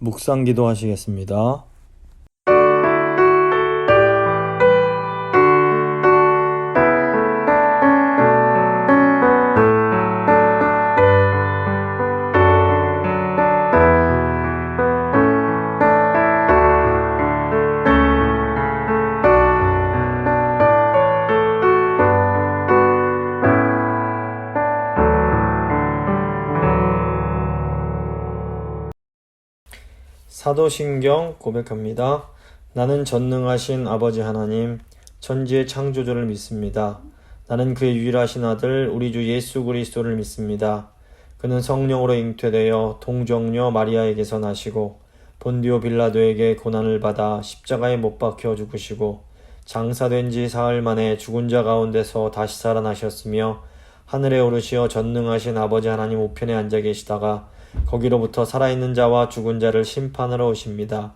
묵상 기도하시겠습니다. 사도신경 고백합니다. 나는 전능하신 아버지 하나님, 천지의 창조주를 믿습니다. 나는 그의 유일하신 아들 우리 주 예수 그리스도를 믿습니다. 그는 성령으로 잉태되어 동정녀 마리아에게서 나시고 본디오 빌라도에게 고난을 받아 십자가에 못 박혀 죽으시고 장사된 지 사흘 만에 죽은 자 가운데서 다시 살아나셨으며 하늘에 오르시어 전능하신 아버지 하나님 우편에 앉아 계시다가 거기로부터 살아있는 자와 죽은 자를 심판하러 오십니다.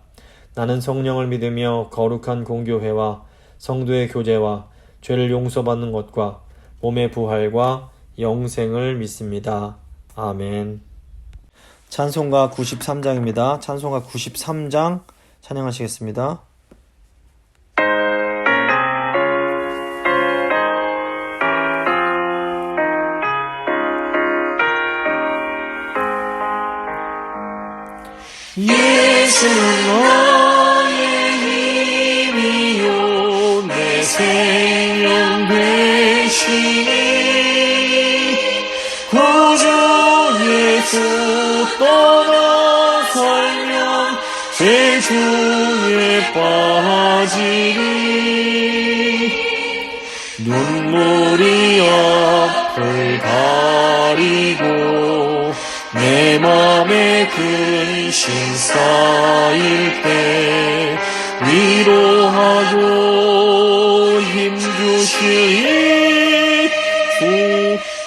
나는 성령을 믿으며 거룩한 공교회와 성도의 교제와 죄를 용서받는 것과 몸의 부활과 영생을 믿습니다. 아멘. 찬송가 93장입니다. 찬송가 93장 찬양하시겠습니다. 예수는 너의 힘이요 내 생명 되시니 구주 예수 떠나서면 죄 중에 빠지니 눈물이 앞을 가리고 내 맘에 근심 쌓일 때 위로하고 힘주시니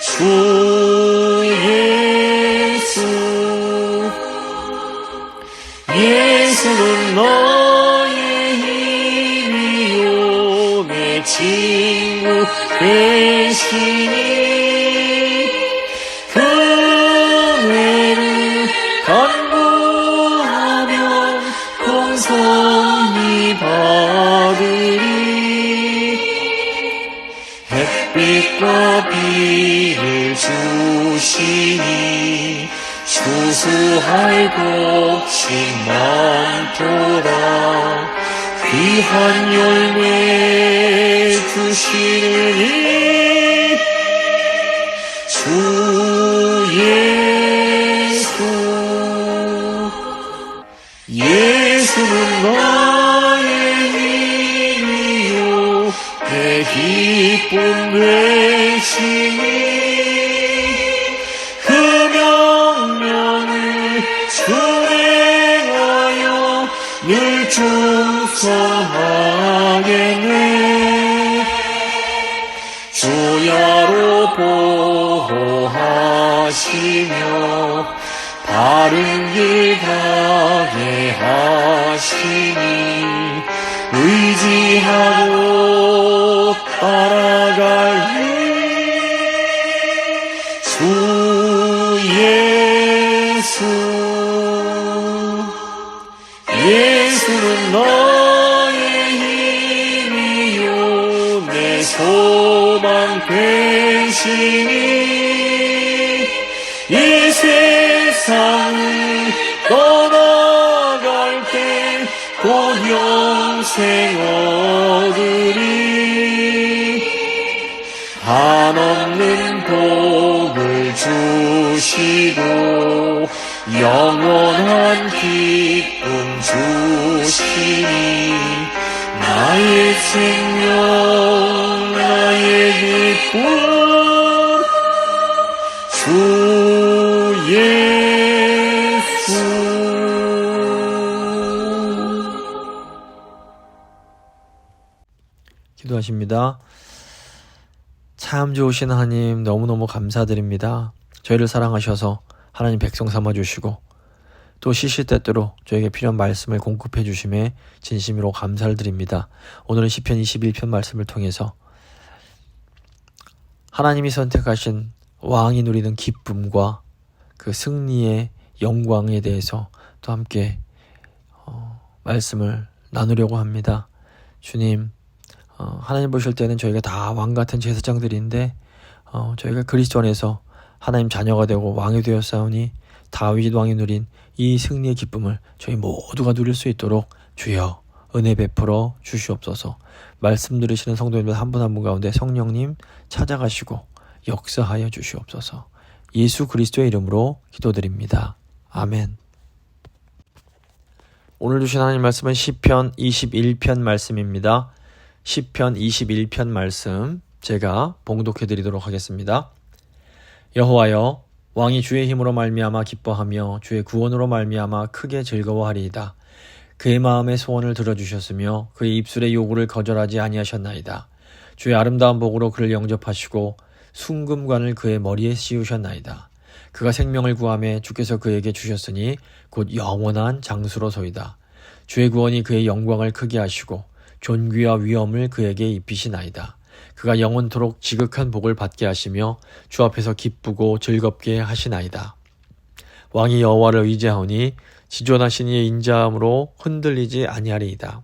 주 예수. 예수는 너의 힘이요 내 친구 되시니 간구하면 공성히 받으리. 햇빛과 비를 주시니 추수할 곡식 많도다. 귀한 열매 주시니 주 예수. 예수는 나의 힘이요 내 기쁨 되시니 그 명령을 준행하여 늘 충성하겠네. 주야로 보호하시며 바른 길 가게 하시니 의지하고 따라갈니 주 예수. 예수는 너의 힘이요 내 소망 되시니 이 세상을 떠나갈 때 곧 영생 얻으리. 한없는 복을 주시고 영원한 기쁨 주시니 나의 생명 나의 기쁨 주 예수. 기도하십니다. 참 좋으신 하나님 너무너무 감사드립니다. 저희를 사랑하셔서 하나님 백성 삼아주시고 또 시시때때로 저에게 필요한 말씀을 공급해 주심에 진심으로 감사를 드립니다. 오늘은 시편 21편 말씀을 통해서 하나님이 선택하신 왕이 누리는 기쁨과 그 승리의 영광에 대해서 또 함께 말씀을 나누려고 합니다. 주님, 하나님 보실 때는 저희가 다 왕같은 제사장들인데 저희가 그리스도 안에서 하나님 자녀가 되고 왕이 되었사오니 다윗 왕이 누린 이 승리의 기쁨을 저희 모두가 누릴 수 있도록 주여 은혜 베풀어 주시옵소서. 말씀 들으시는 성도님들 한 분 한 분 가운데 성령님 찾아가시고 역사하여 주시옵소서. 예수 그리스도의 이름으로 기도드립니다. 아멘. 오늘 주신 하나님 말씀은 시편 21편 말씀입니다. 시편 21편 말씀 제가 봉독해 드리도록 하겠습니다. 여호와여, 왕이 주의 힘으로 말미암아 기뻐하며 주의 구원으로 말미암아 크게 즐거워하리이다. 그의 마음의 소원을 들어주셨으며 그의 입술의 요구를 거절하지 아니하셨나이다. 주의 아름다운 복으로 그를 영접하시고 순금관을 그의 머리에 씌우셨나이다. 그가 생명을 구하매 주께서 그에게 주셨으니 곧 영원한 장수로소이다. 주의 구원이 그의 영광을 크게 하시고 존귀와 위엄을 그에게 입히시나이다. 그가 영원토록 지극한 복을 받게 하시며 주 앞에서 기쁘고 즐겁게 하시나이다. 왕이 여호와를 의지하오니 지존하신 이의 인자함으로 흔들리지 아니하리이다.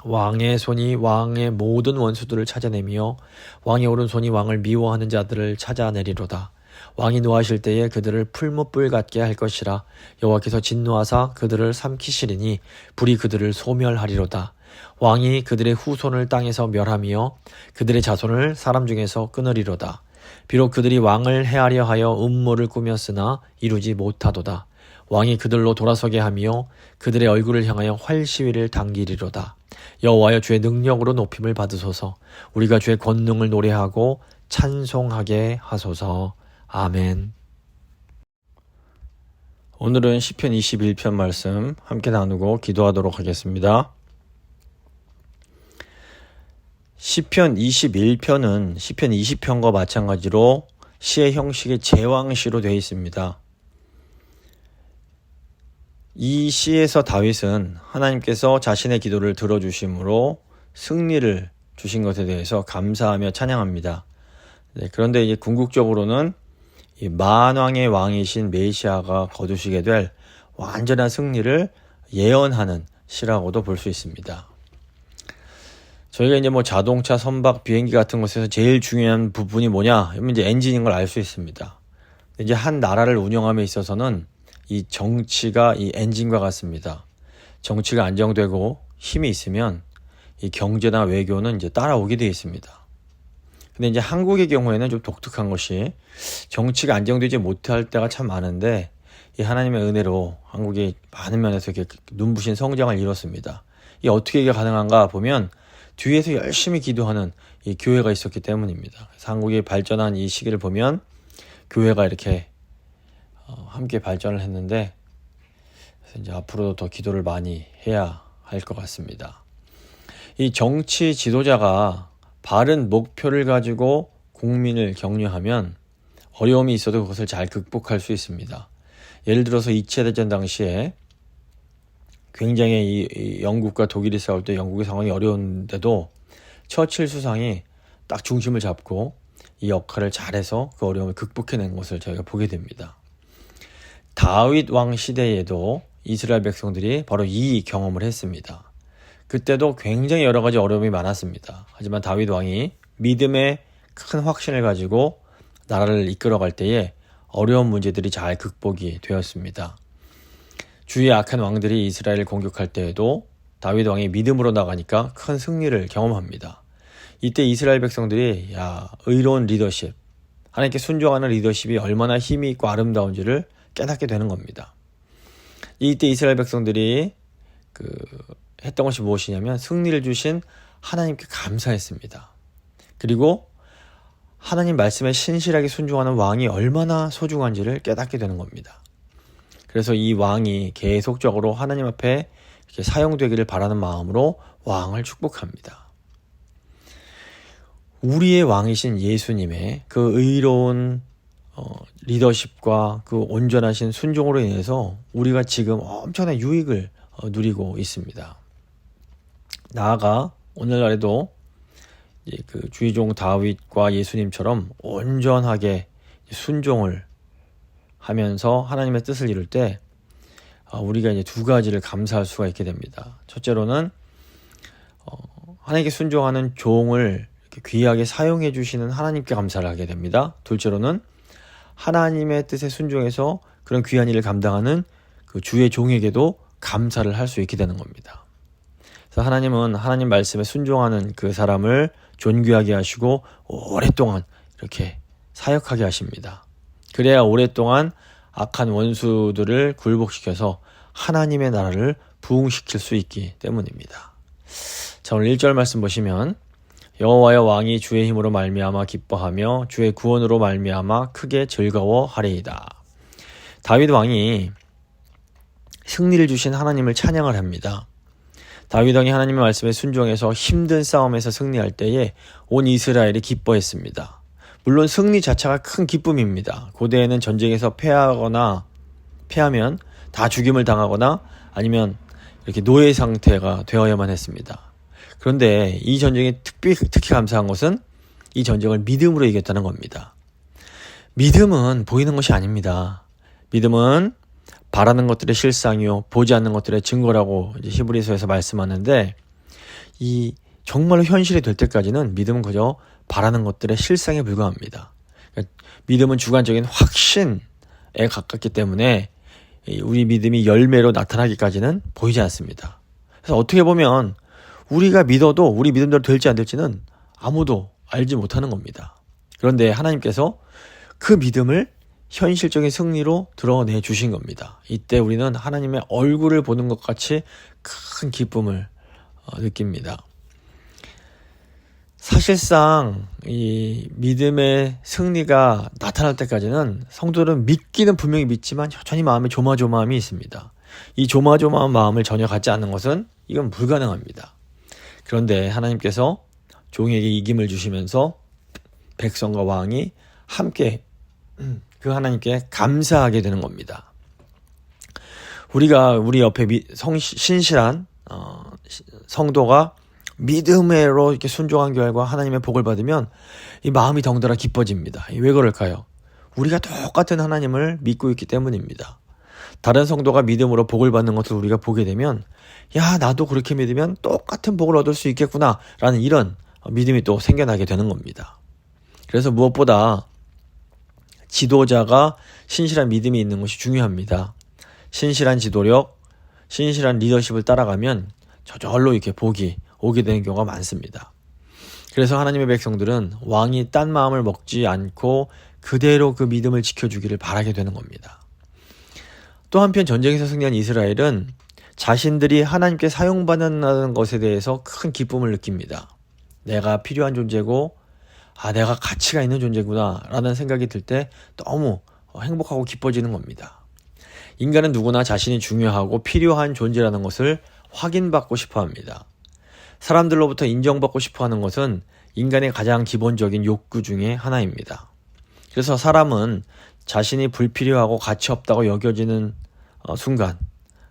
왕의 손이 왕의 모든 원수들을 찾아내며 왕의 오른손이 왕을 미워하는 자들을 찾아내리로다. 왕이 노하실 때에 그들을 풀무불 같게 할 것이라. 여호와께서 진노하사 그들을 삼키시리니 불이 그들을 소멸하리로다. 왕이 그들의 후손을 땅에서 멸하며 그들의 자손을 사람 중에서 끊으리로다. 비록 그들이 왕을 해하려 하여 음모를 꾸몄으나 이루지 못하도다. 왕이 그들로 돌아서게 하며 그들의 얼굴을 향하여 활시위를 당기리로다. 여호와여, 주의 능력으로 높임을 받으소서. 우리가 주의 권능을 노래하고 찬송하게 하소서. 아멘. 오늘은 시편 21편 말씀 함께 나누고 기도하도록 하겠습니다. 시편 21편은 시편 20편과 마찬가지로 시의 형식의 제왕시로 되어 있습니다. 이 시에서 다윗은 하나님께서 자신의 기도를 들어주심으로 승리를 주신 것에 대해서 감사하며 찬양합니다. 그런데 이제 궁극적으로는 이 만왕의 왕이신 메시아가 거두시게 될 완전한 승리를 예언하는 시라고도 볼 수 있습니다. 저희가 이제 자동차, 선박, 비행기 같은 것에서 제일 중요한 부분이 뭐냐? 이러면 이제 엔진인 걸 알 수 있습니다. 이제 한 나라를 운영함에 있어서는 이 정치가 이 엔진과 같습니다. 정치가 안정되고 힘이 있으면 이 경제나 외교는 이제 따라오게 되어 있습니다. 근데 이제 한국의 경우에는 좀 독특한 것이 정치가 안정되지 못할 때가 참 많은데 이 하나님의 은혜로 한국이 많은 면에서 이렇게 눈부신 성장을 이뤘습니다. 이 어떻게 이게 가능한가 보면 뒤에서 열심히 기도하는 이 교회가 있었기 때문입니다. 그래서 한국이 발전한 이 시기를 보면 교회가 이렇게 함께 발전을 했는데 그래서 이제 앞으로도 더 기도를 많이 해야 할 것 같습니다. 이 정치 지도자가 바른 목표를 가지고 국민을 격려하면 어려움이 있어도 그것을 잘 극복할 수 있습니다. 예를 들어서 2차 대전 당시에 굉장히 이 영국과 독일이 싸울 때 영국의 상황이 어려운데도 처칠 수상이 딱 중심을 잡고 이 역할을 잘해서 그 어려움을 극복해낸 것을 저희가 보게 됩니다. 다윗 왕 시대에도 이스라엘 백성들이 바로 이 경험을 했습니다. 그때도 굉장히 여러 가지 어려움이 많았습니다. 하지만 다윗 왕이 믿음의 큰 확신을 가지고 나라를 이끌어갈 때에 어려운 문제들이 잘 극복이 되었습니다. 주위의 악한 왕들이 이스라엘을 공격할 때에도 다윗 왕이 믿음으로 나가니까 큰 승리를 경험합니다. 이때 이스라엘 백성들이 의로운 리더십, 하나님께 순종하는 리더십이 얼마나 힘이 있고 아름다운지를 깨닫게 되는 겁니다. 이때 이스라엘 백성들이 했던 것이 무엇이냐면 승리를 주신 하나님께 감사했습니다. 그리고 하나님 말씀에 신실하게 순종하는 왕이 얼마나 소중한지를 깨닫게 되는 겁니다. 그래서 이 왕이 계속적으로 하나님 앞에 이렇게 사용되기를 바라는 마음으로 왕을 축복합니다. 우리의 왕이신 예수님의 그 의로운 리더십과 그 온전하신 순종으로 인해서 우리가 지금 엄청난 유익을 누리고 있습니다. 나아가 오늘날에도 그 주의종 다윗과 예수님처럼 온전하게 순종을 하면서 하나님의 뜻을 이룰 때 우리가 이제 두 가지를 감사할 수가 있게 됩니다. 첫째로는 하나님께 순종하는 종을 이렇게 귀하게 사용해 주시는 하나님께 감사를 하게 됩니다. 둘째로는 하나님의 뜻에 순종해서 그런 귀한 일을 감당하는 그 주의 종에게도 감사를 할 수 있게 되는 겁니다. 그래서 하나님은 하나님 말씀에 순종하는 그 사람을 존귀하게 하시고 오랫동안 이렇게 사역하게 하십니다. 그래야 오랫동안 악한 원수들을 굴복시켜서 하나님의 나라를 부흥시킬 수 있기 때문입니다. 자, 오늘 1절 말씀 보시면 여호와여 왕이 주의 힘으로 말미암아 기뻐하며 주의 구원으로 말미암아 크게 즐거워하리이다. 다윗 왕이 승리를 주신 하나님을 찬양을 합니다. 다윗 왕이 하나님의 말씀에 순종해서 힘든 싸움에서 승리할 때에 온 이스라엘이 기뻐했습니다. 물론 승리 자체가 큰 기쁨입니다. 고대에는 전쟁에서 패하면 다 죽임을 당하거나 아니면 이렇게 노예 상태가 되어야만 했습니다. 그런데 이 전쟁에 특히 감사한 것은 이 전쟁을 믿음으로 이겼다는 겁니다. 믿음은 보이는 것이 아닙니다. 믿음은 바라는 것들의 실상이요 보지 않는 것들의 증거라고 이제 히브리서에서 말씀하는데, 이 정말로 현실이 될 때까지는 믿음은 그저 바라는 것들의 실상에 불과합니다. 그러니까 믿음은 주관적인 확신에 가깝기 때문에 우리 믿음이 열매로 나타나기까지는 보이지 않습니다. 그래서 어떻게 보면 우리가 믿어도 우리 믿음대로 될지 안 될지는 아무도 알지 못하는 겁니다. 그런데 하나님께서 그 믿음을 현실적인 승리로 드러내 주신 겁니다. 이때 우리는 하나님의 얼굴을 보는 것 같이 큰 기쁨을 느낍니다. 사실상 이 믿음의 승리가 나타날 때까지는 성도들은 믿기는 분명히 믿지만 여전히 마음에 조마조마함이 있습니다. 이 조마조마한 마음을 전혀 갖지 않는 것은 이건 불가능합니다. 그런데 하나님께서 종에게 이김을 주시면서 백성과 왕이 함께 그 하나님께 감사하게 되는 겁니다. 우리가 우리 옆에 신실한 성도가 믿음으로 이렇게 순종한 결과 하나님의 복을 받으면 이 마음이 덩달아 기뻐집니다. 왜 그럴까요? 우리가 똑같은 하나님을 믿고 있기 때문입니다. 다른 성도가 믿음으로 복을 받는 것을 우리가 보게 되면, 야, 나도 그렇게 믿으면 똑같은 복을 얻을 수 있겠구나 라는 이런 믿음이 또 생겨나게 되는 겁니다. 그래서 무엇보다 지도자가 신실한 믿음이 있는 것이 중요합니다. 신실한 지도력, 신실한 리더십을 따라가면 저절로 이렇게 복이 오게 되는 경우가 많습니다. 그래서 하나님의 백성들은 왕이 딴 마음을 먹지 않고 그대로 그 믿음을 지켜주기를 바라게 되는 겁니다. 또 한편 전쟁에서 승리한 이스라엘은 자신들이 하나님께 사용받는다는 것에 대해서 큰 기쁨을 느낍니다. 내가 필요한 존재고 내가 가치가 있는 존재구나 라는 생각이 들 때 너무 행복하고 기뻐지는 겁니다. 인간은 누구나 자신이 중요하고 필요한 존재라는 것을 확인받고 싶어 합니다. 사람들로부터 인정받고 싶어 하는 것은 인간의 가장 기본적인 욕구 중에 하나입니다. 그래서 사람은 자신이 불필요하고 가치 없다고 여겨지는 순간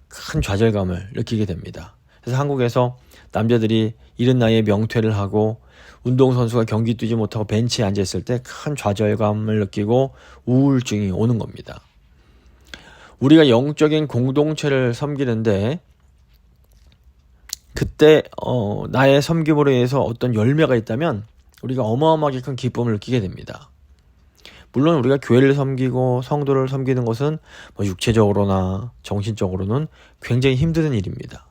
큰 좌절감을 느끼게 됩니다. 그래서 한국에서 남자들이 이른 나이에 명퇴를 하고 운동선수가 경기 뛰지 못하고 벤치에 앉아있을 때 큰 좌절감을 느끼고 우울증이 오는 겁니다. 우리가 영적인 공동체를 섬기는데 그때 나의 섬김으로 인해서 어떤 열매가 있다면 우리가 어마어마하게 큰 기쁨을 느끼게 됩니다. 물론 우리가 교회를 섬기고 성도를 섬기는 것은 육체적으로나 정신적으로는 굉장히 힘든 일입니다.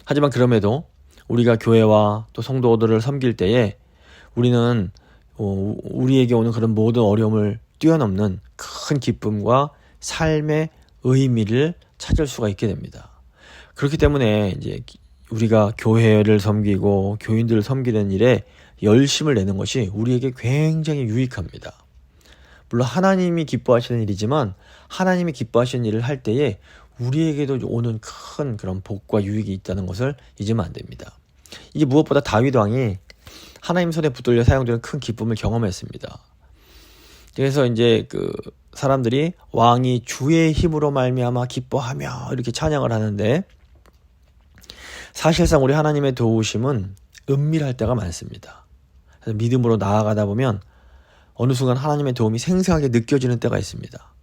하지만 그럼에도 우리가 교회와 또 성도들을 섬길 때에 우리는 우리에게 오는 그런 모든 어려움을 뛰어넘는 큰 기쁨과 삶의 의미를 찾을 수가 있게 됩니다. 그렇기 때문에 이제 우리가 교회를 섬기고 교인들을 섬기는 일에 열심을 내는 것이 우리에게 굉장히 유익합니다. 물론 하나님이 기뻐하시는 일이지만 하나님이 기뻐하시는 일을 할 때에 우리에게도 오는 큰 그런 복과 유익이 있다는 것을 잊으면 안 됩니다. 이게 무엇보다 다윗 왕이 하나님 손에 붙들려 사용되는 큰 기쁨을 경험했습니다. 그래서 이제 그 사람들이 왕이 주의 힘으로 말미암아 기뻐하며 이렇게 찬양을 하는데, 사실상 우리 하나님의 도우심은 은밀할 때가 많습니다. 그래서 믿음으로 나아가다 보면 어느 순간 하나님의 도움이 생생하게 느껴지는 때가 있습니다.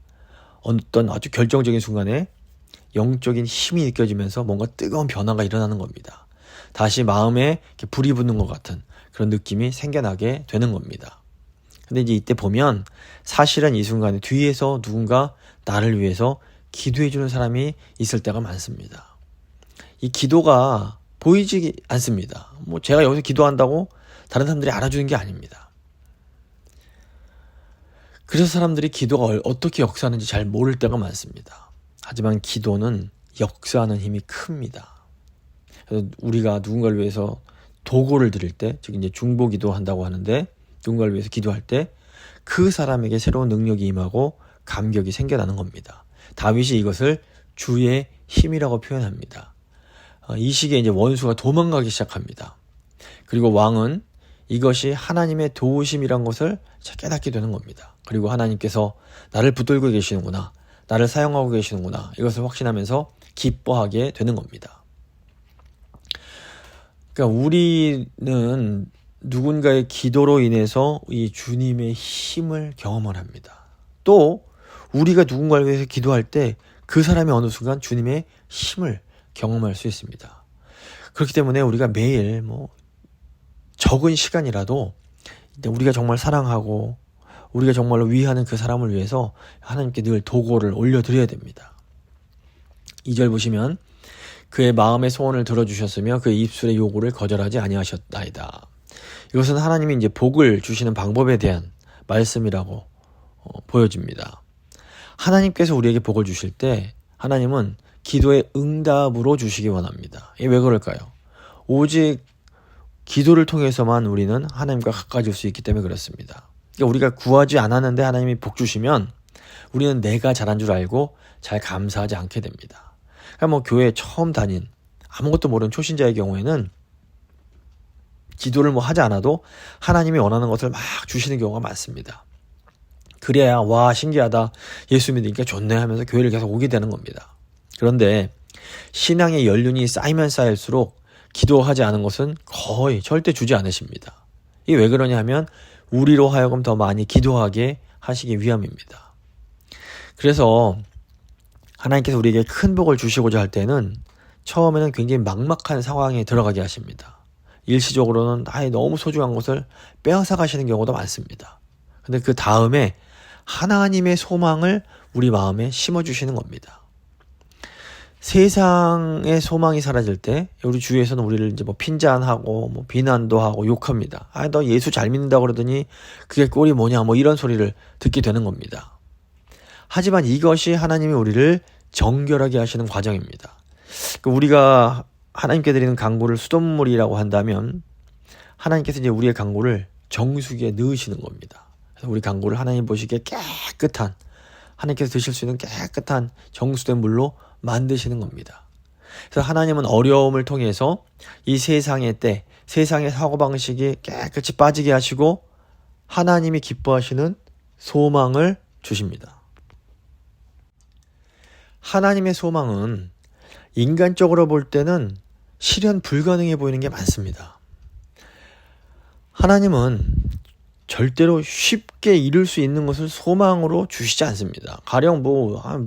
어떤 아주 결정적인 순간에 영적인 힘이 느껴지면서 뭔가 뜨거운 변화가 일어나는 겁니다. 다시 마음에 이렇게 불이 붙는 것 같은 그런 느낌이 생겨나게 되는 겁니다. 근데 이제 이때 보면 사실은 이 순간에 뒤에서 누군가 나를 위해서 기도해 주는 사람이 있을 때가 많습니다. 이 기도가 보이지 않습니다. 뭐 제가 여기서 기도한다고 다른 사람들이 알아주는 게 아닙니다. 그래서 사람들이 기도가 어떻게 역사하는지 잘 모를 때가 많습니다. 하지만 기도는 역사하는 힘이 큽니다. 그래서 우리가 누군가를 위해서 도고를 드릴 때, 즉 이제 중보기도 한다고 하는데 누군가를 위해서 기도할 때 그 사람에게 새로운 능력이 임하고 감격이 생겨나는 겁니다. 다윗이 이것을 주의 힘이라고 표현합니다. 이 시기에 이제 원수가 도망가기 시작합니다. 그리고 왕은 이것이 하나님의 도우심이란 것을 깨닫게 되는 겁니다. 그리고 하나님께서 나를 붙들고 계시는구나, 나를 사용하고 계시는구나, 이것을 확신하면서 기뻐하게 되는 겁니다. 그러니까 우리는 누군가의 기도로 인해서 이 주님의 힘을 경험을 합니다. 또 우리가 누군가를 위해서 기도할 때 그 사람이 어느 순간 주님의 힘을 경험할 수 있습니다. 그렇기 때문에 우리가 매일 적은 시간이라도 우리가 정말 사랑하고 우리가 정말로 위하는 그 사람을 위해서 하나님께 늘 도고를 올려드려야 됩니다. 2절 보시면 그의 마음의 소원을 들어주셨으며 그의 입술의 요구를 거절하지 아니하셨나이다. 이것은 하나님이 이제 복을 주시는 방법에 대한 말씀이라고 보여집니다. 하나님께서 우리에게 복을 주실 때 하나님은 기도의 응답으로 주시기 원합니다. 이게 왜 그럴까요? 오직 기도를 통해서만 우리는 하나님과 가까워질 수 있기 때문에 그렇습니다. 그러니까 우리가 구하지 않았는데 하나님이 복 주시면 우리는 내가 잘한 줄 알고 잘 감사하지 않게 됩니다. 그러니까 교회 처음 다닌 아무것도 모르는 초신자의 경우에는 기도를 하지 않아도 하나님이 원하는 것을 막 주시는 경우가 많습니다. 그래야 와 신기하다, 예수 믿으니까 좋네 하면서 교회를 계속 오게 되는 겁니다. 그런데 신앙의 연륜이 쌓이면 쌓일수록 기도하지 않은 것은 거의 절대 주지 않으십니다. 이게 왜 그러냐 하면 우리로 하여금 더 많이 기도하게 하시기 위함입니다. 그래서 하나님께서 우리에게 큰 복을 주시고자 할 때는 처음에는 굉장히 막막한 상황에 들어가게 하십니다. 일시적으로는 너무 소중한 것을 빼앗아 가시는 경우도 많습니다. 근데 그 다음에 하나님의 소망을 우리 마음에 심어주시는 겁니다. 세상의 소망이 사라질 때 우리 주위에서는 우리를 이제 핀잔하고 비난도 하고 욕합니다. 너 예수 잘 믿는다고 그러더니 그게 꼴이 뭐냐 이런 소리를 듣게 되는 겁니다. 하지만 이것이 하나님이 우리를 정결하게 하시는 과정입니다. 우리가 하나님께 드리는 간구를 수돗물이라고 한다면 하나님께서 이제 우리의 간구를 정수기에 넣으시는 겁니다. 그래서 우리 간구를 하나님 보시기에 깨끗한, 하나님께서 드실 수 있는 깨끗한 정수된 물로 만드시는 겁니다. 그래서 하나님은 어려움을 통해서 이 세상의 때, 세상의 사고방식이 깨끗이 빠지게 하시고 하나님이 기뻐하시는 소망을 주십니다. 하나님의 소망은 인간적으로 볼 때는 실현 불가능해 보이는 게 많습니다. 하나님은 절대로 쉽게 이룰 수 있는 것을 소망으로 주시지 않습니다. 가령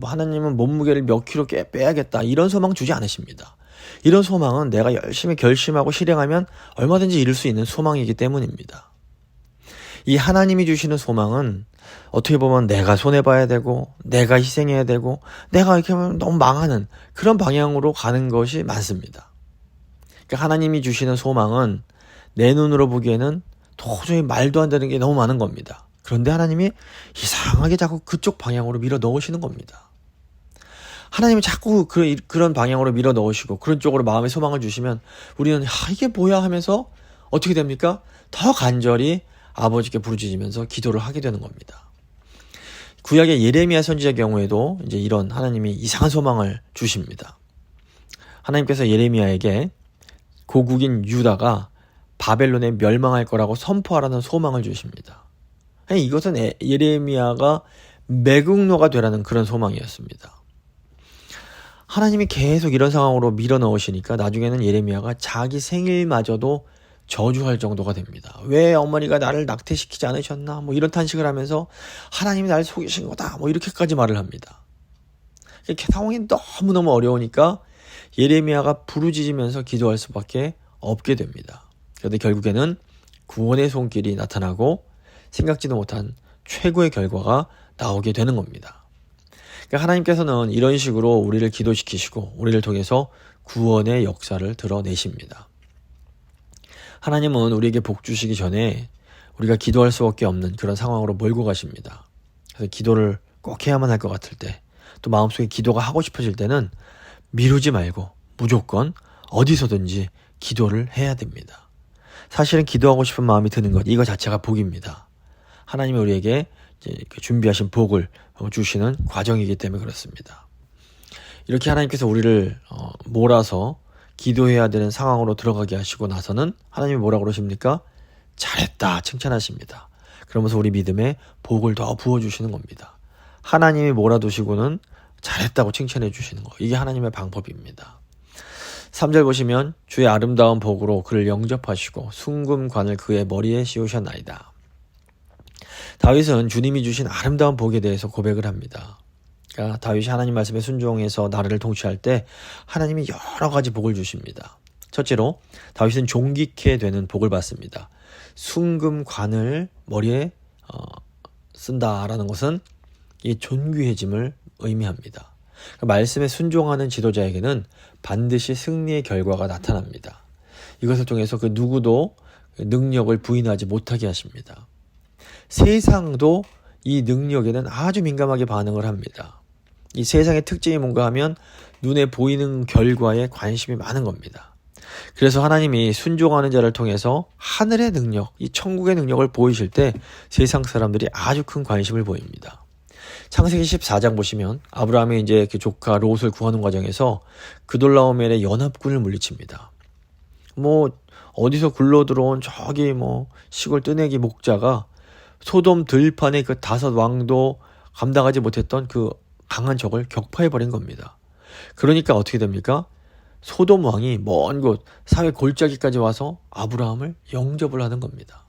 하나님은 몸무게를 몇 킬로 빼야겠다 이런 소망 주지 않으십니다. 이런 소망은 내가 열심히 결심하고 실행하면 얼마든지 이룰 수 있는 소망이기 때문입니다. 이 하나님이 주시는 소망은 어떻게 보면 내가 손해봐야 되고 내가 희생해야 되고 내가 이렇게 하면 너무 망하는 그런 방향으로 가는 것이 많습니다. 그러니까 하나님이 주시는 소망은 내 눈으로 보기에는 도저히 말도 안 되는 게 너무 많은 겁니다. 그런데 하나님이 이상하게 자꾸 그쪽 방향으로 밀어 넣으시는 겁니다. 하나님이 자꾸 그런 방향으로 밀어 넣으시고 그런 쪽으로 마음의 소망을 주시면 우리는 이게 뭐야 하면서 어떻게 됩니까? 더 간절히 아버지께 부르짖으면서 기도를 하게 되는 겁니다. 구약의 예레미야 선지자의 경우에도 이제 이런 하나님이 이상한 소망을 주십니다. 하나님께서 예레미야에게 고국인 유다가 바벨론에 멸망할 거라고 선포하라는 소망을 주십니다. 이것은 예레미야가 매국노가 되라는 그런 소망이었습니다. 하나님이 계속 이런 상황으로 밀어넣으시니까 나중에는 예레미야가 자기 생일마저도 저주할 정도가 됩니다. 왜 어머니가 나를 낙태시키지 않으셨나? 이런 탄식을 하면서 하나님이 나를 속이신 거다. 이렇게까지 말을 합니다. 이렇게 상황이 너무너무 어려우니까 예레미야가 부르짖으면서 기도할 수밖에 없게 됩니다. 그런데 결국에는 구원의 손길이 나타나고 생각지도 못한 최고의 결과가 나오게 되는 겁니다. 그러니까 하나님께서는 이런 식으로 우리를 기도시키시고 우리를 통해서 구원의 역사를 드러내십니다. 하나님은 우리에게 복 주시기 전에 우리가 기도할 수밖에 없는 그런 상황으로 몰고 가십니다. 그래서 기도를 꼭 해야만 할 것 같을 때, 또 마음속에 기도가 하고 싶어질 때는 미루지 말고 무조건 어디서든지 기도를 해야 됩니다. 사실은 기도하고 싶은 마음이 드는 것, 이거 자체가 복입니다. 하나님이 우리에게 이제 준비하신 복을 주시는 과정이기 때문에 그렇습니다. 이렇게 하나님께서 우리를 몰아서 기도해야 되는 상황으로 들어가게 하시고 나서는 하나님이 뭐라고 그러십니까? 잘했다 칭찬하십니다. 그러면서 우리 믿음에 복을 더 부어주시는 겁니다. 하나님이 몰아두시고는 잘했다고 칭찬해 주시는 거, 이게 하나님의 방법입니다. 3절 보시면 주의 아름다운 복으로 그를 영접하시고 순금관을 그의 머리에 씌우셨나이다. 다윗은 주님이 주신 아름다운 복에 대해서 고백을 합니다. 그러니까 다윗이 하나님 말씀에 순종해서 나라를 통치할 때 하나님이 여러 가지 복을 주십니다. 첫째로 다윗은 존귀케 되는 복을 받습니다. 순금관을 머리에 쓴다라는 것은 이 존귀해짐을 의미합니다. 그러니까 말씀에 순종하는 지도자에게는 반드시 승리의 결과가 나타납니다. 이것을 통해서 그 누구도 능력을 부인하지 못하게 하십니다. 세상도 이 능력에는 아주 민감하게 반응을 합니다. 이 세상의 특징이 뭔가 하면 눈에 보이는 결과에 관심이 많은 겁니다. 그래서 하나님이 순종하는 자를 통해서 하늘의 능력, 이 천국의 능력을 보이실 때 세상 사람들이 아주 큰 관심을 보입니다. 창세기 14장 보시면 아브라함이 이제 그 조카 롯을 구하는 과정에서 그돌라오멜의 연합군을 물리칩니다. 어디서 굴러 들어온 저기 시골 뜨내기 목자가 소돔 들판의 그 5 왕도 감당하지 못했던 그 강한 적을 격파해버린 겁니다. 그러니까 어떻게 됩니까? 소돔 왕이 먼 곳 사회 골짜기까지 와서 아브라함을 영접을 하는 겁니다.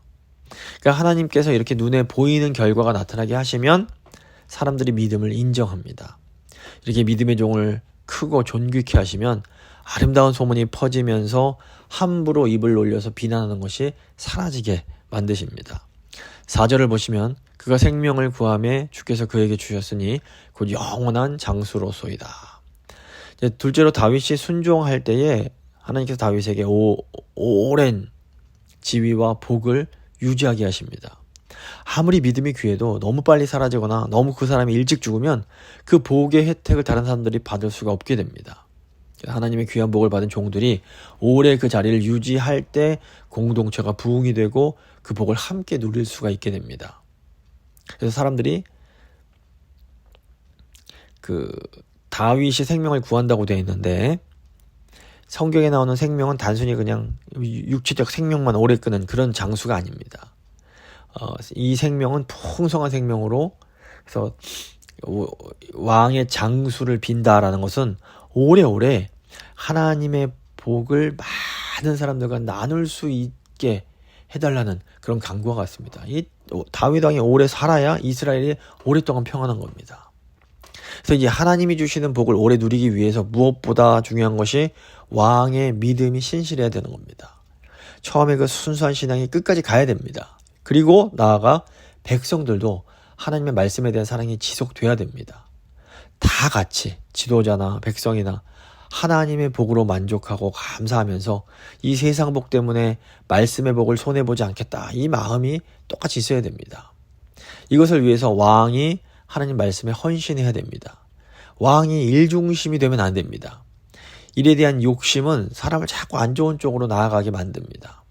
그러니까 하나님께서 이렇게 눈에 보이는 결과가 나타나게 하시면 사람들이 믿음을 인정합니다. 이렇게 믿음의 종을 크고 존귀케 하시면 아름다운 소문이 퍼지면서 함부로 입을 놀려서 비난하는 것이 사라지게 만드십니다. 4절을 보시면 그가 생명을 구하매 주께서 그에게 주셨으니 곧 영원한 장수로소이다. 둘째로 다윗이 순종할 때에 하나님께서 다윗에게 오랜 지위와 복을 유지하게 하십니다. 아무리 믿음이 귀해도 너무 빨리 사라지거나 너무 그 사람이 일찍 죽으면 그 복의 혜택을 다른 사람들이 받을 수가 없게 됩니다. 하나님의 귀한 복을 받은 종들이 오래 그 자리를 유지할 때 공동체가 부흥이 되고 그 복을 함께 누릴 수가 있게 됩니다. 그래서 사람들이 다윗이 생명을 구한다고 되어 있는데 성경에 나오는 생명은 단순히 그냥 육체적 생명만 오래 끄는 그런 장수가 아닙니다. 이 생명은 풍성한 생명으로, 그래서 왕의 장수를 빈다라는 것은 오래오래 하나님의 복을 많은 사람들과 나눌 수 있게 해달라는 그런 간구와 같습니다. 이 다윗 왕이 오래 살아야 이스라엘이 오랫동안 평안한 겁니다. 그래서 이제 하나님이 주시는 복을 오래 누리기 위해서 무엇보다 중요한 것이 왕의 믿음이 신실해야 되는 겁니다. 처음에 그 순수한 신앙이 끝까지 가야 됩니다. 그리고 나아가 백성들도 하나님의 말씀에 대한 사랑이 지속돼야 됩니다. 다 같이 지도자나 백성이나 하나님의 복으로 만족하고 감사하면서 이 세상 복 때문에 말씀의 복을 손해보지 않겠다, 이 마음이 똑같이 있어야 됩니다. 이것을 위해서 왕이 하나님 말씀에 헌신해야 됩니다. 왕이 일중심이 되면 안 됩니다. 일에 대한 욕심은 사람을 자꾸 안 좋은 쪽으로 나아가게 만듭니다.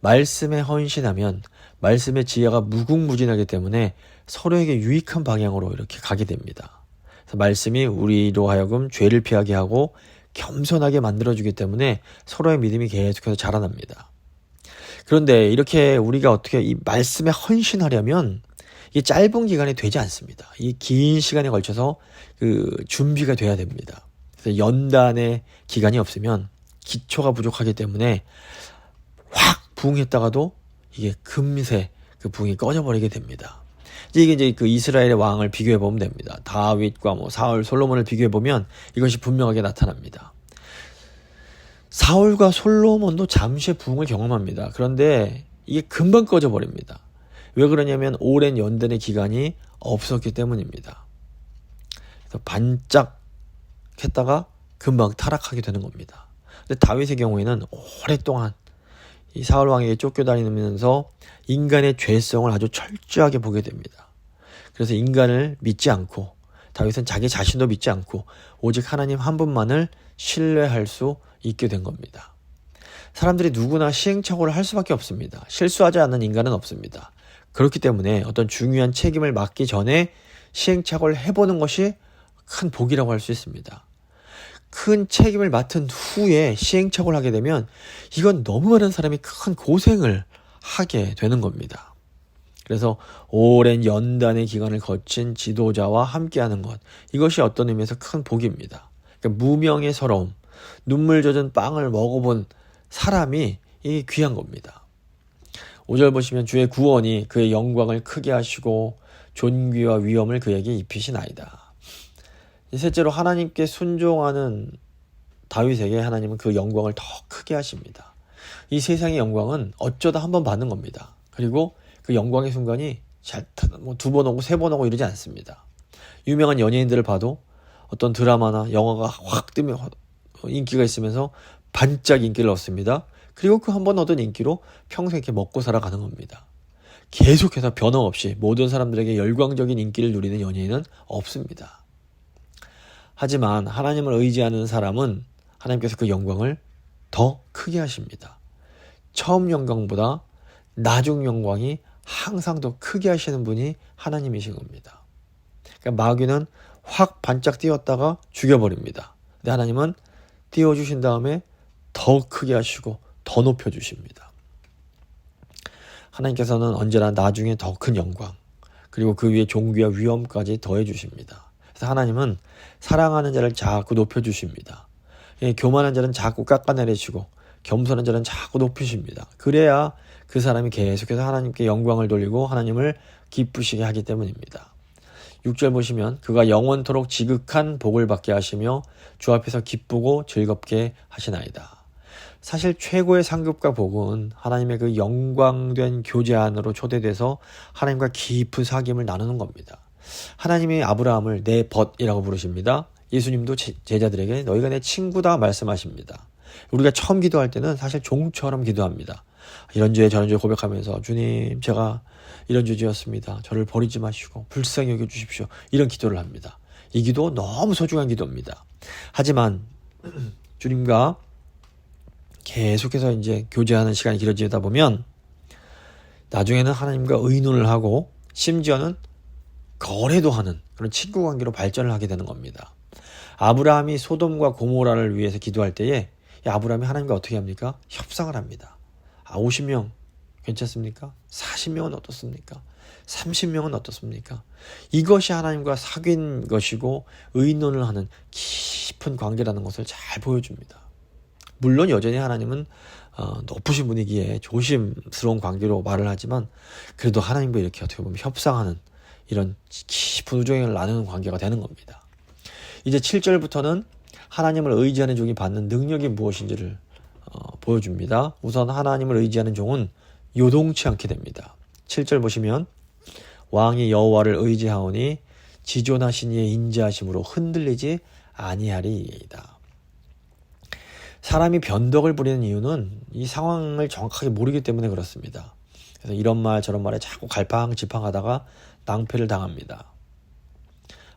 말씀에 헌신하면 말씀의 지혜가 무궁무진하기 때문에 서로에게 유익한 방향으로 이렇게 가게 됩니다. 그래서 말씀이 우리로 하여금 죄를 피하게 하고 겸손하게 만들어주기 때문에 서로의 믿음이 계속해서 자라납니다. 그런데 이렇게 우리가 어떻게 이 말씀에 헌신하려면 이 짧은 기간이 되지 않습니다. 이 긴 시간에 걸쳐서 준비가 돼야 됩니다. 그래서 연단의 기간이 없으면 기초가 부족하기 때문에 확 부흥했다가도 이게 금세 그 부흥이 꺼져버리게 됩니다. 이게 그 이스라엘의 왕을 비교해 보면 됩니다. 다윗과 사울, 솔로몬을 비교해 보면 이것이 분명하게 나타납니다. 사울과 솔로몬도 잠시의 부흥을 경험합니다. 그런데 이게 금방 꺼져버립니다. 왜 그러냐면 오랜 연단의 기간이 없었기 때문입니다. 그래서 반짝 했다가 금방 타락하게 되는 겁니다. 근데 다윗의 경우에는 오랫동안 이 사울 왕에게 쫓겨다니면서 인간의 죄성을 아주 철저하게 보게 됩니다. 그래서 인간을 믿지 않고, 다윗은 자기 자신도 믿지 않고 오직 하나님 한 분만을 신뢰할 수 있게 된 겁니다. 사람들이 누구나 시행착오를 할 수밖에 없습니다. 실수하지 않는 인간은 없습니다. 그렇기 때문에 어떤 중요한 책임을 맡기 전에 시행착오를 해보는 것이 큰 복이라고 할 수 있습니다. 큰 책임을 맡은 후에 시행착오를 하게 되면 이건 너무 많은 사람이 큰 고생을 하게 되는 겁니다. 그래서 오랜 연단의 기간을 거친 지도자와 함께하는 것, 이것이 어떤 의미에서 큰 복입니다. 그러니까 무명의 서러움, 눈물 젖은 빵을 먹어본 사람이 이 귀한 겁니다. 5절 보시면 주의 구원이 그의 영광을 크게 하시고 존귀와 위엄을 그에게 입히시나이다. 셋째로 하나님께 순종하는 다윗에게 하나님은 그 영광을 더 크게 하십니다. 이 세상의 영광은 어쩌다 한 번 받는 겁니다. 그리고 그 영광의 순간이 두 번 오고 세 번 오고 이러지 않습니다. 유명한 연예인들을 봐도 어떤 드라마나 영화가 확 뜨면 인기가 있으면서 반짝 인기를 얻습니다. 그리고 그 한 번 얻은 인기로 평생 이렇게 먹고 살아가는 겁니다. 계속해서 변함없이 모든 사람들에게 열광적인 인기를 누리는 연예인은 없습니다. 하지만 하나님을 의지하는 사람은 하나님께서 그 영광을 더 크게 하십니다. 처음 영광보다 나중 영광이 항상 더 크게 하시는 분이 하나님이신 겁니다. 그러니까 마귀는 확 반짝 띄웠다가 죽여버립니다. 근데 하나님은 띄워주신 다음에 더 크게 하시고 더 높여주십니다. 하나님께서는 언제나 나중에 더 큰 영광, 그리고 그 위에 존귀와 위엄까지 더해주십니다. 그래서 하나님은 사랑하는 자를 자꾸 높여주십니다. 교만한 자는 자꾸 깎아내리시고 겸손한 자는 자꾸 높이십니다. 그래야 그 사람이 계속해서 하나님께 영광을 돌리고 하나님을 기쁘시게 하기 때문입니다. 6절 보시면 그가 영원토록 지극한 복을 받게 하시며 주 앞에서 기쁘고 즐겁게 하시나이다. 사실 최고의 상급과 복은 하나님의 그 영광된 교제 안으로 초대돼서 하나님과 깊은 사귐을 나누는 겁니다. 하나님이 아브라함을 내 벗이라고 부르십니다. 예수님도 제자들에게 너희가 내 친구다 말씀하십니다. 우리가 처음 기도할 때는 사실 종처럼 기도합니다. 이런 죄 저런 죄 고백하면서 주님 제가 이런 죄 지었습니다. 저를 버리지 마시고 불쌍히 여겨주십시오. 이런 기도를 합니다. 이 기도 너무 소중한 기도입니다. 하지만 주님과 계속해서 이제 교제하는 시간이 길어지다 보면 나중에는 하나님과 의논을 하고 심지어는 거래도 하는 그런 친구 관계로 발전을 하게 되는 겁니다. 아브라함이 소돔과 고모라를 위해서 기도할 때에 아브라함이 하나님과 어떻게 합니까? 협상을 합니다. 50명 괜찮습니까? 40명은 어떻습니까? 30명은 어떻습니까? 이것이 하나님과 사귄 것이고 의논을 하는 깊은 관계라는 것을 잘 보여줍니다. 물론 여전히 하나님은 높으신 분이기에 조심스러운 관계로 말을 하지만 그래도 하나님과 이렇게 어떻게 보면 협상하는 이런 깊은 우정을 나누는 관계가 되는 겁니다. 이제 7절부터는 하나님을 의지하는 종이 받는 능력이 무엇인지를 보여줍니다. 우선 하나님을 의지하는 종은 요동치 않게 됩니다. 7절 보시면 왕이 여호와를 의지하오니 지존하신 이의 인자하심으로 흔들리지 아니하리이다. 사람이 변덕을 부리는 이유는 이 상황을 정확하게 모르기 때문에 그렇습니다. 그래서 이런 말 저런 말에 자꾸 갈팡질팡하다가 낭패를 당합니다.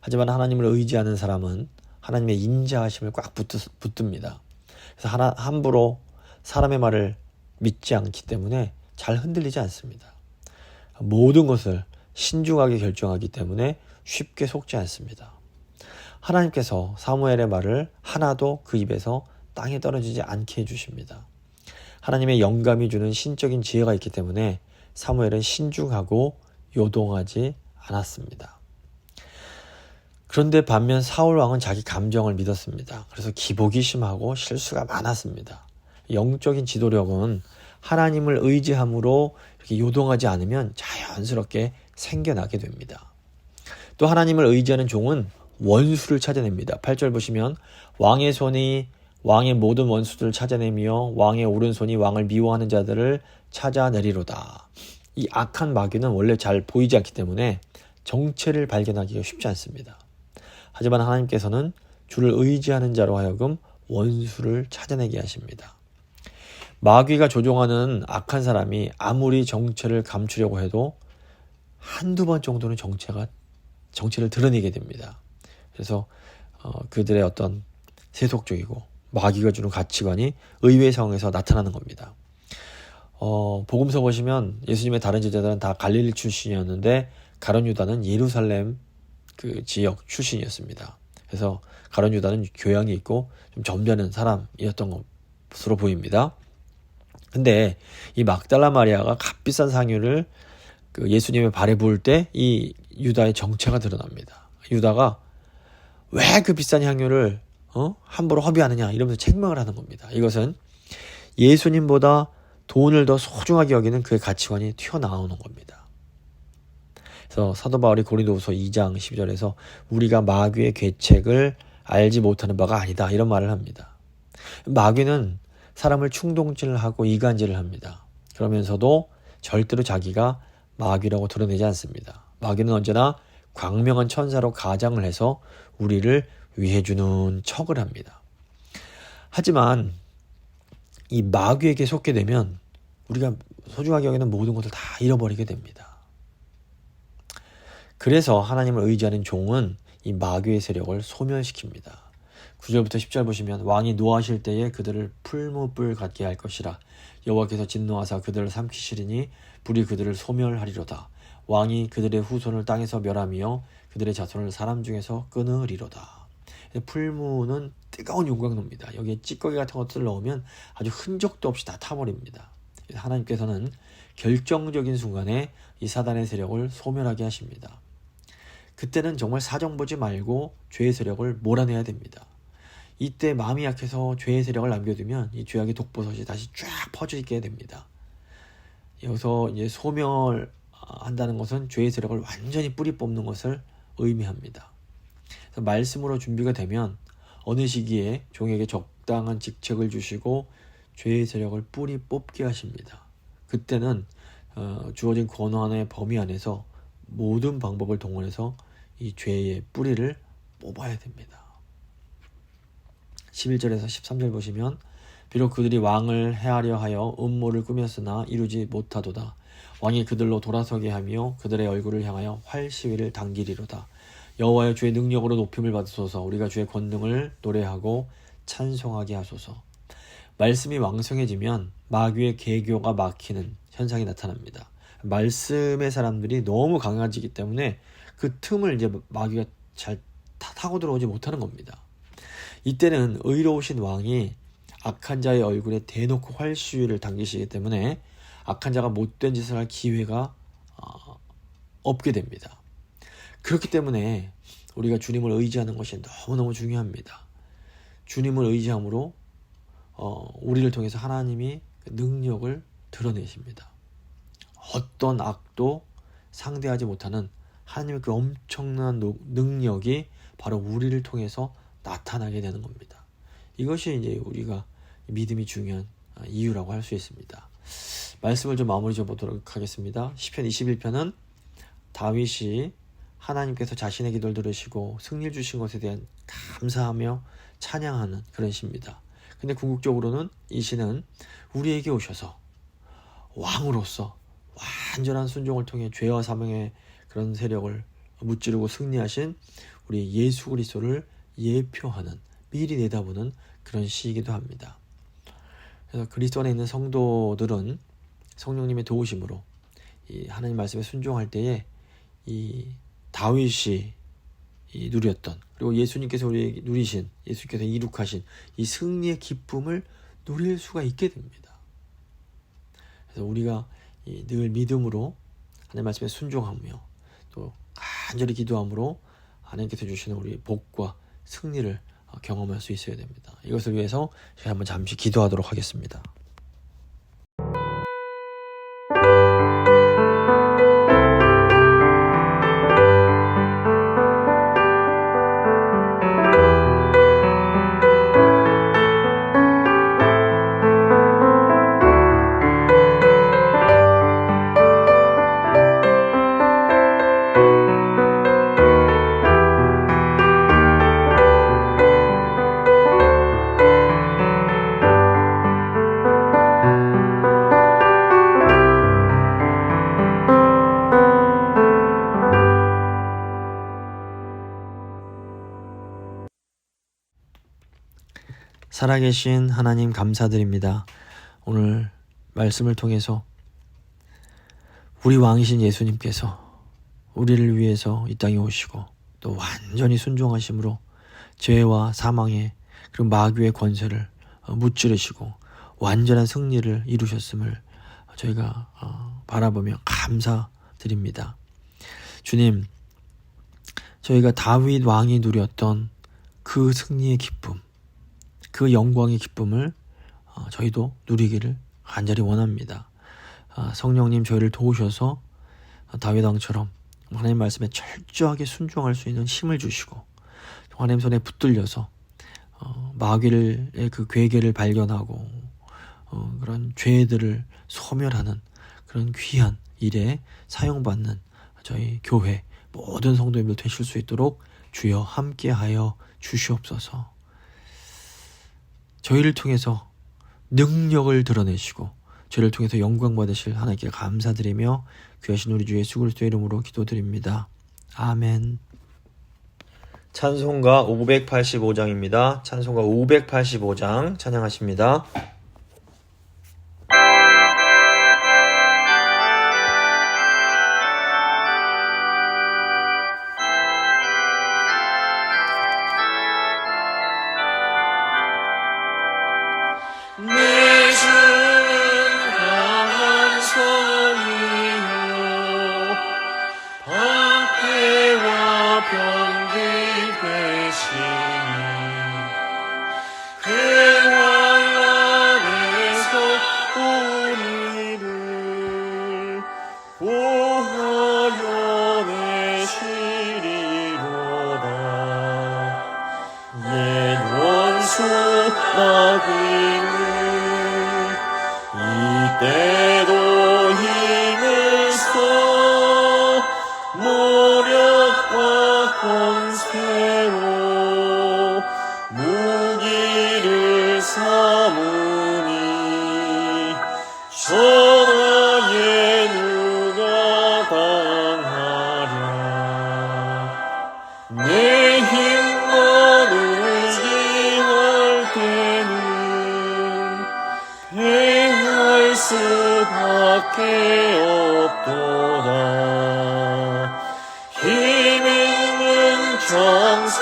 하지만 하나님을 의지하는 사람은 하나님의 인자하심을 꽉 붙듭니다. 그래서 함부로 사람의 말을 믿지 않기 때문에 잘 흔들리지 않습니다. 모든 것을 신중하게 결정하기 때문에 쉽게 속지 않습니다. 하나님께서 사무엘의 말을 하나도 그 입에서 땅에 떨어지지 않게 해주십니다. 하나님의 영감이 주는 신적인 지혜가 있기 때문에 사무엘은 신중하고 요동하지 않았습니다. 그런데 반면 사울 왕은 자기 감정을 믿었습니다. 그래서 기복이 심하고 실수가 많았습니다. 영적인 지도력은 하나님을 의지함으로 이렇게 요동하지 않으면 자연스럽게 생겨나게 됩니다. 또 하나님을 의지하는 종은 원수를 찾아냅니다. 8절 보시면 왕의 손이 왕의 모든 원수들을 찾아내며 왕의 오른손이 왕을 미워하는 자들을 찾아내리로다. 이 악한 마귀는 원래 잘 보이지 않기 때문에 정체를 발견하기가 쉽지 않습니다. 하지만 하나님께서는 주를 의지하는 자로 하여금 원수를 찾아내게 하십니다. 마귀가 조종하는 악한 사람이 아무리 정체를 감추려고 해도 한두 번 정도는 정체를 드러내게 됩니다. 그래서 그들의 어떤 세속적이고 마귀가 주는 가치관이 의외의 상황에서 나타나는 겁니다. 복음서 보시면 예수님의 다른 제자들은 다 갈릴리 출신이었는데 가룟 유다는 예루살렘 그 지역 출신이었습니다. 그래서 가룟 유다는 교양이 있고 좀 점잖은 사람이었던 것으로 보입니다. 근데 이 막달라 마리아가 값비싼 상유를 그 예수님의 발에 부을 때 이 유다의 정체가 드러납니다. 유다가 왜 그 비싼 향유를 함부로 허비하느냐 이러면서 책망을 하는 겁니다. 이것은 예수님보다 돈을 더 소중하게 여기는 그의 가치관이 튀어나오는 겁니다. 그래서 사도 바울이 고린도후서 2장 12절에서 우리가 마귀의 계책을 알지 못하는 바가 아니다 이런 말을 합니다. 마귀는 사람을 충동질하고 이간질을 합니다. 그러면서도 절대로 자기가 마귀라고 드러내지 않습니다. 마귀는 언제나 광명한 천사로 가장을 해서 우리를 위해주는 척을 합니다. 하지만 이 마귀에게 속게 되면 우리가 소중하게 여기는 모든 것을 다 잃어버리게 됩니다. 그래서 하나님을 의지하는 종은 이 마귀의 세력을 소멸시킵니다. 9절부터 10절 보시면 왕이 노하실 때에 그들을 풀무불 같게 할 것이라 여호와께서 진노하사 그들을 삼키시리니 불이 그들을 소멸하리로다. 왕이 그들의 후손을 땅에서 멸하며 그들의 자손을 사람 중에서 끊으리로다. 풀무는 뜨거운 용광로입니다. 여기에 찌꺼기 같은 것들을 넣으면 아주 흔적도 없이 다 타버립니다. 하나님께서는 결정적인 순간에 이 사단의 세력을 소멸하게 하십니다. 그때는 정말 사정 보지 말고 죄의 세력을 몰아내야 됩니다. 이때 마음이 약해서 죄의 세력을 남겨두면 이 죄악의 독버섯이 다시 쫙 퍼지게 됩니다. 여기서 이제 소멸한다는 것은 죄의 세력을 완전히 뿌리 뽑는 것을 의미합니다. 그래서 말씀으로 준비가 되면 어느 시기에 종에게 적당한 직책을 주시고 죄의 세력을 뿌리 뽑게 하십니다. 그때는 주어진 권한의 범위 안에서 모든 방법을 동원해서 이 죄의 뿌리를 뽑아야 됩니다. 11절에서 13절 보시면 비록 그들이 왕을 해하려 하여 음모를 꾸몄으나 이루지 못하도다. 왕이 그들로 돌아서게 하며 그들의 얼굴을 향하여 활시위를 당기리로다. 여호와여 주의 능력으로 높임을 받으소서. 우리가 주의 권능을 노래하고 찬송하게 하소서. 말씀이 왕성해지면 마귀의 계교가 막히는 현상이 나타납니다. 말씀의 사람들이 너무 강해지기 때문에 그 틈을 이제 마귀가 잘 타고 들어오지 못하는 겁니다. 이때는 의로우신 왕이 악한 자의 얼굴에 대놓고 활시위를 당기시기 때문에 악한 자가 못된 짓을 할 기회가 없게 됩니다. 그렇기 때문에 우리가 주님을 의지하는 것이 너무너무 중요합니다. 주님을 의지함으로 우리를 통해서 하나님이 능력을 드러내십니다. 어떤 악도 상대하지 못하는 하나님의 그 엄청난 능력이 바로 우리를 통해서 나타나게 되는 겁니다. 이것이 이제 우리가 믿음이 중요한 이유라고 할 수 있습니다. 말씀을 좀 마무리 져보도록 하겠습니다. 시편 21편은 다윗이 하나님께서 자신의 기도를 들으시고 승리를 주신 것에 대한 감사하며 찬양하는 그런 시입니다. 근데 궁극적으로는 이 시는 우리에게 오셔서 왕으로서 완전한 순종을 통해 죄와 사망의 그런 세력을 무찌르고 승리하신 우리 예수 그리스도를 예표하는, 미리 내다보는 그런 시이기도 합니다. 그래서 그리스도 안에 있는 성도들은 성령님의 도우심으로 이 하나님 말씀에 순종할 때에 이 다윗이 누렸던, 그리고 예수님께서 우리에게 누리신, 예수께서 이룩하신 이 승리의 기쁨을 누릴 수가 있게 됩니다. 그래서 우리가 늘 믿음으로 하나님 말씀에 순종하며 또 간절히 기도함으로 하나님께서 주시는 우리 복과 승리를 경험할 수 있어야 됩니다. 이것을 위해서 제가 한번 잠시 기도하도록 하겠습니다. 살아계신 하나님 감사드립니다. 오늘 말씀을 통해서 우리 왕이신 예수님께서 우리를 위해서 이 땅에 오시고 또 완전히 순종하심으로 죄와 사망의 그리고 마귀의 권세를 무찌르시고 완전한 승리를 이루셨음을 저희가 바라보며 감사드립니다. 주님, 저희가 다윗 왕이 누렸던 그 승리의 기쁨, 그 영광의 기쁨을 저희도 누리기를 간절히 원합니다. 성령님 저희를 도우셔서 다윗 왕처럼 하나님 말씀에 철저하게 순종할 수 있는 힘을 주시고 하나님 손에 붙들려서 마귀의 그 괴계를 발견하고 그런 죄들을 소멸하는 그런 귀한 일에 사용받는 저희 교회 모든 성도님들 되실 수 있도록 주여 함께하여 주시옵소서. 저희를 통해서 능력을 드러내시고 저희를 통해서 영광 받으실 하나님께 감사드리며 귀하신 우리 주 예수 그리스도의 이름으로 기도드립니다. 아멘. 찬송가 585장입니다. 찬송가 585장 찬양하십니다. 내 주는 강한 성이요 방패와 병기 되시니 그 왕 안에서 우리를 보호하여 내시리로다. 옛 원수 마귀는 이때도 힘을 써 노력과 권세로 무기를 삼으니 전하에 누가 당하랴. 내 힘만 의지할 때는 패할 수밖에 없도다. 힘 있는 장수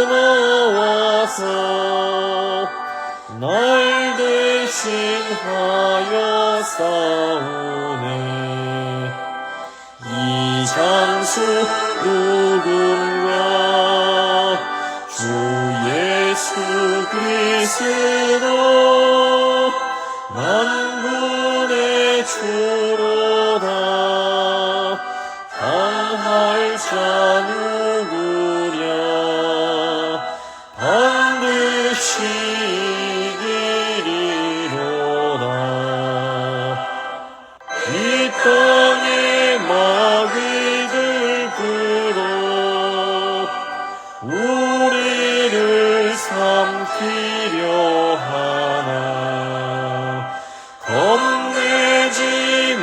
나와서 날 대신하여 싸우네. 이 장수 누군가? 주 예수 그리스도 만군의 주로다. 당할 자 누구랴? 반드시 이기리로다. 이 땅의 마귀들 불어 우리를 삼키려 하나. 겁내지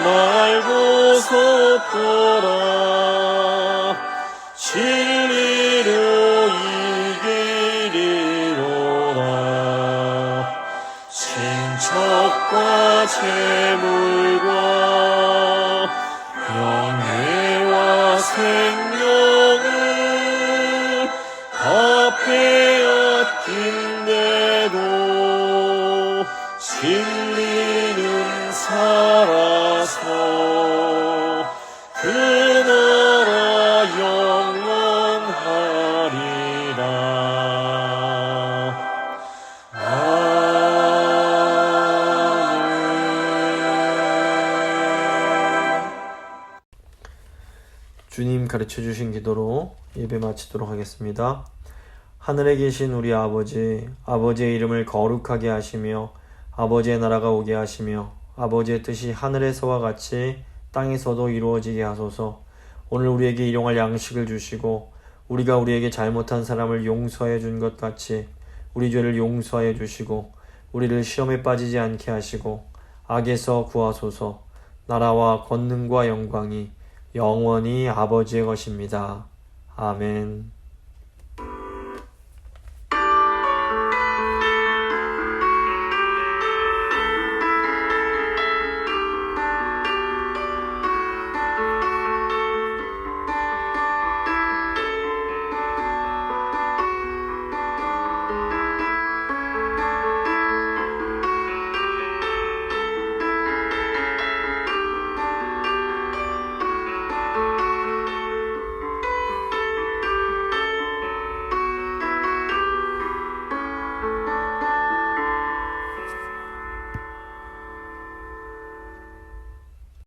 말고 섰더라. 진리로 이기리로다. 친척과 재물과 명예와 생명을 다 빼앗긴데도 진리는 살아서 그 나라 영원하리라. 주님 가르쳐 주신 기도로 예배 마치도록 하겠습니다. 하늘에 계신 우리 아버지, 아버지의 이름을 거룩하게 하시며 아버지의 나라가 오게 하시며 아버지의 뜻이 하늘에서와 같이 땅에서도 이루어지게 하소서. 오늘 우리에게 일용할 양식을 주시고 우리가 우리에게 잘못한 사람을 용서해 준 것 같이 우리 죄를 용서하여 주시고 우리를 시험에 빠지지 않게 하시고 악에서 구하소서. 나라와 권능과 영광이 영원히 아버지의 것입니다. 아멘.